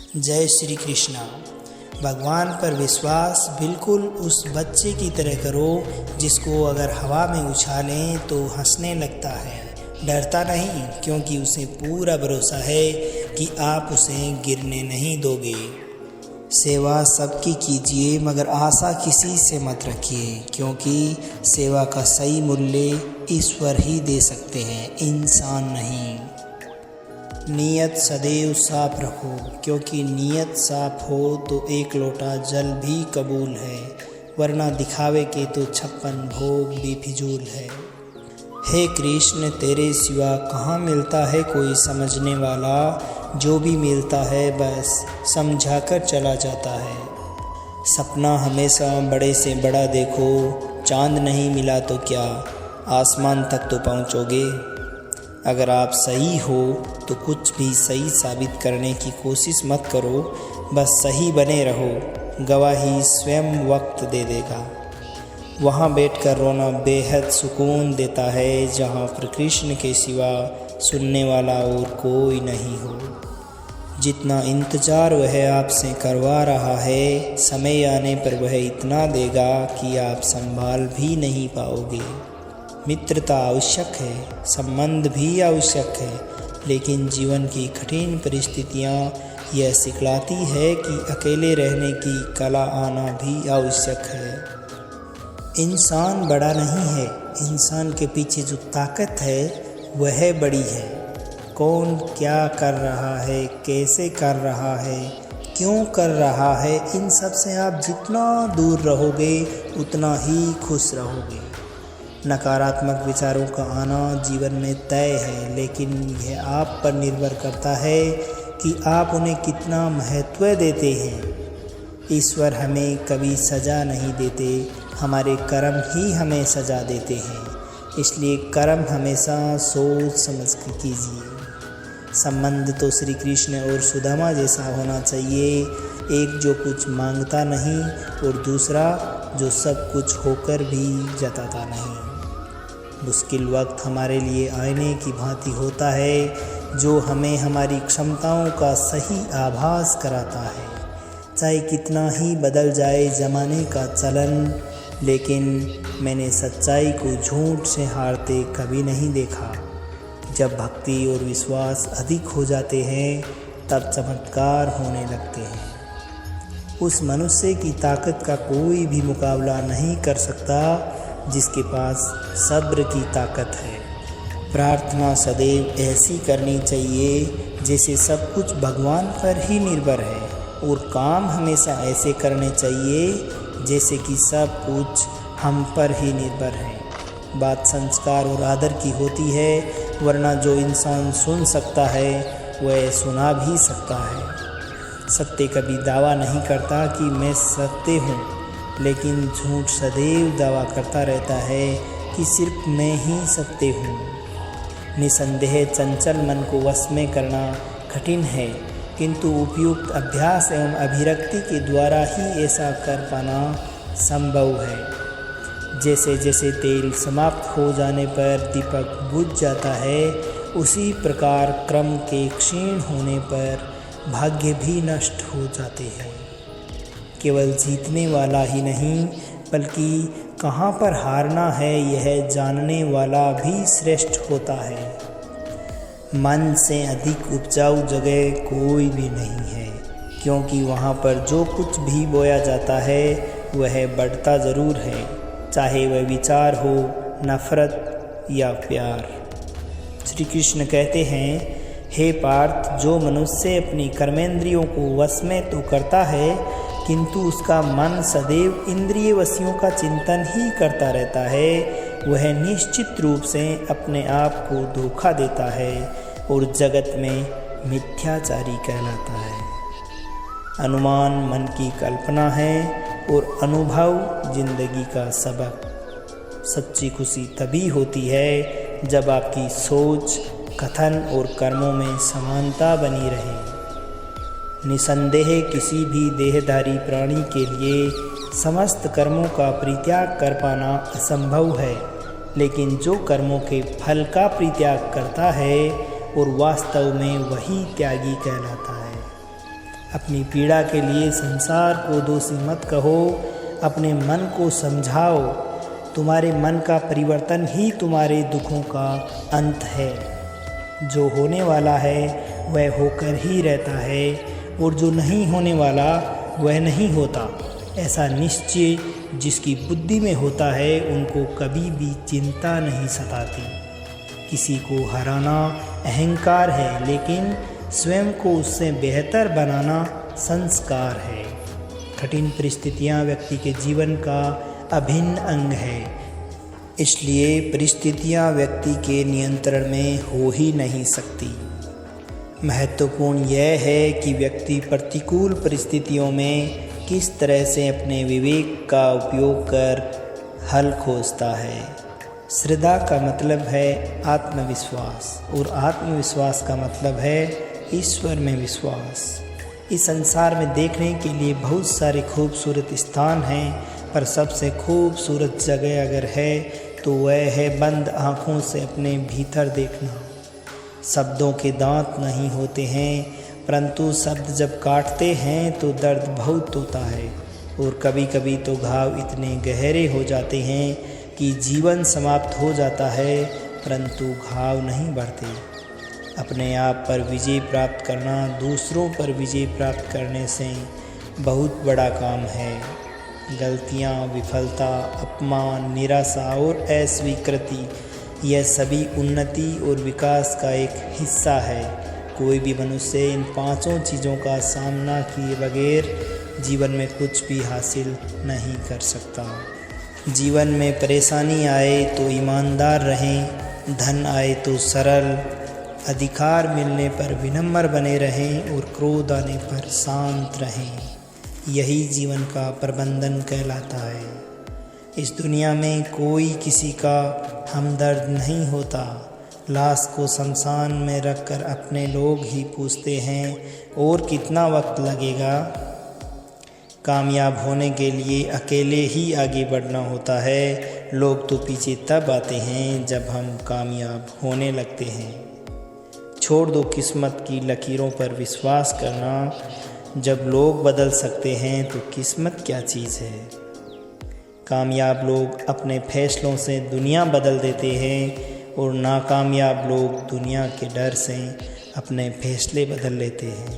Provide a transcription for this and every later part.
जय श्री कृष्णा। भगवान पर विश्वास बिल्कुल उस बच्चे की तरह करो जिसको अगर हवा में उछालें तो हंसने लगता है। डरता नहीं, क्योंकि उसे पूरा भरोसा है कि आप उसे गिरने नहीं दोगे। सेवा सबकी कीजिए, मगर आशा किसी से मत रखिए, क्योंकि सेवा का सही मूल्य ईश्वर ही दे सकते हैं, इंसान नहीं। नीयत सदैव साफ रखो, क्योंकि नीयत साफ हो तो एक लोटा जल भी कबूल है, वरना दिखावे के तो 56 भोग भी फिजूल है। हे कृष्ण, तेरे सिवा कहाँ मिलता है कोई समझने वाला, जो भी मिलता है बस समझाकर चला जाता है। सपना हमेशा बड़े से बड़ा देखो, चांद नहीं मिला तो क्या, आसमान तक तो पहुँचोगे। अगर आप सही हो तो कुछ भी सही साबित करने की कोशिश मत करो, बस सही बने रहो, गवाही स्वयं वक्त दे देगा। वहाँ बैठकर रोना बेहद सुकून देता है, जहाँ पर कृष्ण के सिवा सुनने वाला और कोई नहीं हो। जितना इंतज़ार वह आपसे करवा रहा है, समय आने पर वह इतना देगा कि आप संभाल भी नहीं पाओगे। मित्रता आवश्यक है, संबंध भी आवश्यक है, लेकिन जीवन की कठिन परिस्थितियाँ यह सिखलाती है कि अकेले रहने की कला आना भी आवश्यक है। इंसान बड़ा नहीं है, इंसान के पीछे जो ताकत है वह बड़ी है। कौन क्या कर रहा है, कैसे कर रहा है, क्यों कर रहा है, इन सब से आप जितना दूर रहोगे उतना ही खुश रहोगे। नकारात्मक विचारों का आना जीवन में तय है, लेकिन यह आप पर निर्भर करता है कि आप उन्हें कितना महत्व देते हैं। ईश्वर हमें कभी सज़ा नहीं देते, हमारे कर्म ही हमें सज़ा देते हैं, इसलिए कर्म हमेशा सोच समझ कर कीजिए। संबंध तो श्री कृष्ण और सुदामा जैसा होना चाहिए, एक जो कुछ मांगता नहीं और दूसरा जो सब कुछ होकर भी जताता नहीं। मुश्किल वक्त हमारे लिए आईने की भांति होता है, जो हमें हमारी क्षमताओं का सही आभास कराता है। चाहे कितना ही बदल जाए ज़माने का चलन, लेकिन मैंने सच्चाई को झूठ से हारते कभी नहीं देखा। जब भक्ति और विश्वास अधिक हो जाते हैं, तब चमत्कार होने लगते हैं। उस मनुष्य की ताकत का कोई भी मुकाबला नहीं कर सकता जिसके पास सब्र की ताकत है। प्रार्थना सदैव ऐसी करनी चाहिए जैसे सब कुछ भगवान पर ही निर्भर है, और काम हमेशा ऐसे करने चाहिए जैसे कि सब कुछ हम पर ही निर्भर है। बात संस्कार और आदर की होती है, वरना जो इंसान सुन सकता है वह सुना भी सकता है। सत्य कभी दावा नहीं करता कि मैं सत्य हूँ, लेकिन झूठ सदैव दावा करता रहता है कि सिर्फ मैं ही सत्य हूँ। निसंदेह चंचल मन को वश में करना कठिन है, किंतु उपयुक्त अभ्यास एवं अभिव्यक्ति के द्वारा ही ऐसा कर पाना संभव है। जैसे जैसे तेल समाप्त हो जाने पर दीपक बुझ जाता है, उसी प्रकार क्रम के क्षीण होने पर भाग्य भी नष्ट हो जाते हैं। केवल जीतने वाला ही नहीं, बल्कि कहाँ पर हारना है यह जानने वाला भी श्रेष्ठ होता है। मन से अधिक उपजाऊ जगह कोई भी नहीं है, क्योंकि वहाँ पर जो कुछ भी बोया जाता है वह बढ़ता ज़रूर है, चाहे वह विचार हो, नफरत या प्यार। श्री कृष्ण कहते हैं, हे पार्थ, जो मनुष्य अपनी कर्मेंद्रियों को वश में तो करता है, किंतु उसका मन सदैव इंद्रिय वशियों का चिंतन ही करता रहता है, वह निश्चित रूप से अपने आप को धोखा देता है और जगत में मिथ्याचारी कहलाता है। अनुमान मन की कल्पना है और अनुभव जिंदगी का सबक। सच्ची खुशी तभी होती है जब आपकी सोच, कथन और कर्मों में समानता बनी रहे। निसंदेह किसी भी देहधारी प्राणी के लिए समस्त कर्मों का परित्याग कर पाना असंभव है, लेकिन जो कर्मों के फल का परित्याग करता है और वास्तव में वही त्यागी कहलाता है। अपनी पीड़ा के लिए संसार को दोषी मत कहो, अपने मन को समझाओ। तुम्हारे मन का परिवर्तन ही तुम्हारे दुखों का अंत है। जो होने वाला है वह होकर ही रहता है, और जो नहीं होने वाला वह नहीं होता। ऐसा निश्चय जिसकी बुद्धि में होता है उनको कभी भी चिंता नहीं सताती। किसी को हराना अहंकार है, लेकिन स्वयं को उससे बेहतर बनाना संस्कार है। कठिन परिस्थितियाँ व्यक्ति के जीवन का अभिन्न अंग है, इसलिए परिस्थितियाँ व्यक्ति के नियंत्रण में हो ही नहीं सकती। महत्वपूर्ण यह है कि व्यक्ति प्रतिकूल परिस्थितियों में किस तरह से अपने विवेक का उपयोग कर हल खोजता है। श्रद्धा का मतलब है आत्मविश्वास, और आत्मविश्वास का मतलब है ईश्वर में विश्वास। इस संसार में देखने के लिए बहुत सारे खूबसूरत स्थान हैं, पर सबसे खूबसूरत जगह अगर है तो वह है बंद आँखों से अपने भीतर देखना। शब्दों के दांत नहीं होते हैं, परंतु शब्द जब काटते हैं तो दर्द बहुत होता है, और कभी कभी तो घाव इतने गहरे हो जाते हैं कि जीवन समाप्त हो जाता है, परंतु घाव नहीं बढ़ते। अपने आप पर विजय प्राप्त करना दूसरों पर विजय प्राप्त करने से बहुत बड़ा काम है। गलतियाँ, विफलता, अपमान, निराशा और अस्वीकृति, यह सभी उन्नति और विकास का एक हिस्सा है। कोई भी मनुष्य इन पांचों चीज़ों का सामना किए बगैर जीवन में कुछ भी हासिल नहीं कर सकता। जीवन में परेशानी आए तो ईमानदार रहें, धन आए तो सरल, अधिकार मिलने पर विनम्र बने रहें और क्रोध आने पर शांत रहें। यही जीवन का प्रबंधन कहलाता है। इस दुनिया में कोई किसी का हमदर्द नहीं होता। लाश को शमशान में रखकर अपने लोग ही पूछते हैं और कितना वक्त लगेगा। कामयाब होने के लिए अकेले ही आगे बढ़ना होता है। लोग तो पीछे तब आते हैं जब हम कामयाब होने लगते हैं। छोड़ दो किस्मत की लकीरों पर विश्वास करना। जब लोग बदल सकते हैं तो किस्मत क्या चीज़ है। कामयाब लोग अपने फैसलों से दुनिया बदल देते हैं, और नाकामयाब लोग दुनिया के डर से अपने फैसले बदल लेते हैं।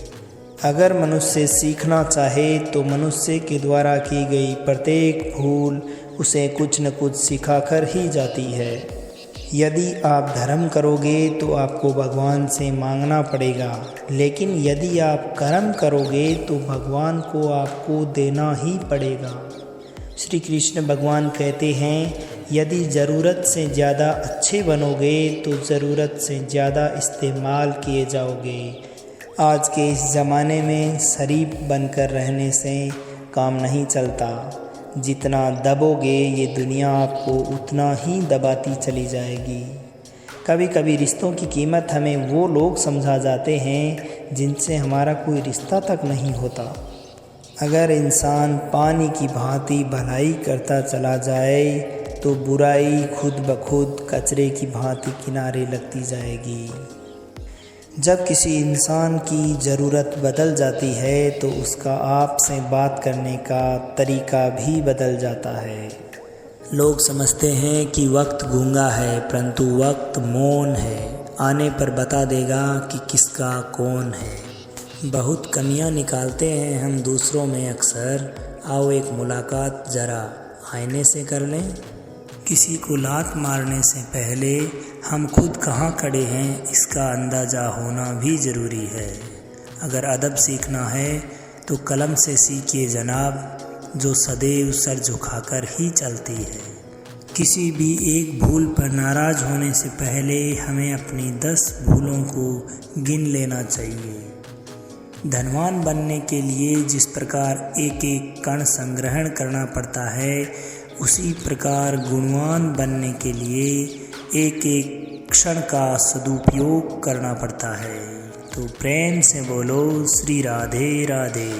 अगर मनुष्य सीखना चाहे तो मनुष्य के द्वारा की गई प्रत्येक भूल उसे कुछ न कुछ सिखाकर ही जाती है। यदि आप धर्म करोगे तो आपको भगवान से मांगना पड़ेगा, लेकिन यदि आप कर्म करोगे तो भगवान को आपको देना ही पड़ेगा। श्री कृष्ण भगवान कहते हैं, यदि ज़रूरत से ज़्यादा अच्छे बनोगे तो ज़रूरत से ज़्यादा इस्तेमाल किए जाओगे। आज के इस ज़माने में शरीफ बनकर रहने से काम नहीं चलता। जितना दबोगे ये दुनिया आपको उतना ही दबाती चली जाएगी। कभी कभी रिश्तों की कीमत हमें वो लोग समझा जाते हैं जिनसे हमारा कोई रिश्ता तक नहीं होता। अगर इंसान पानी की भांति भलाई करता चला जाए तो बुराई खुद ब खुद कचरे की भांति किनारे लगती जाएगी। जब किसी इंसान की ज़रूरत बदल जाती है तो उसका आपसे बात करने का तरीका भी बदल जाता है। लोग समझते हैं कि वक्त गूंगा है, परंतु वक्त मौन है। आने पर बता देगा कि किसका कौन है। बहुत कमियां निकालते हैं हम दूसरों में अक्सर। आओ एक मुलाकात ज़रा आईने से कर लें। किसी को लात मारने से पहले हम खुद कहाँ खड़े हैं इसका अंदाज़ा होना भी ज़रूरी है। अगर अदब सीखना है तो कलम से सीखिए जनाब, जो सदैव सर झुकाकर ही चलती है। किसी भी एक भूल पर नाराज़ होने से पहले हमें अपनी 10 भूलों को गिन लेना चाहिए। धनवान बनने के लिए जिस प्रकार एक एक कण संग्रहण करना पड़ता है, उसी प्रकार गुणवान बनने के लिए एक एक क्षण का सदुपयोग करना पड़ता है। तो प्रेम से बोलो श्री राधे राधे।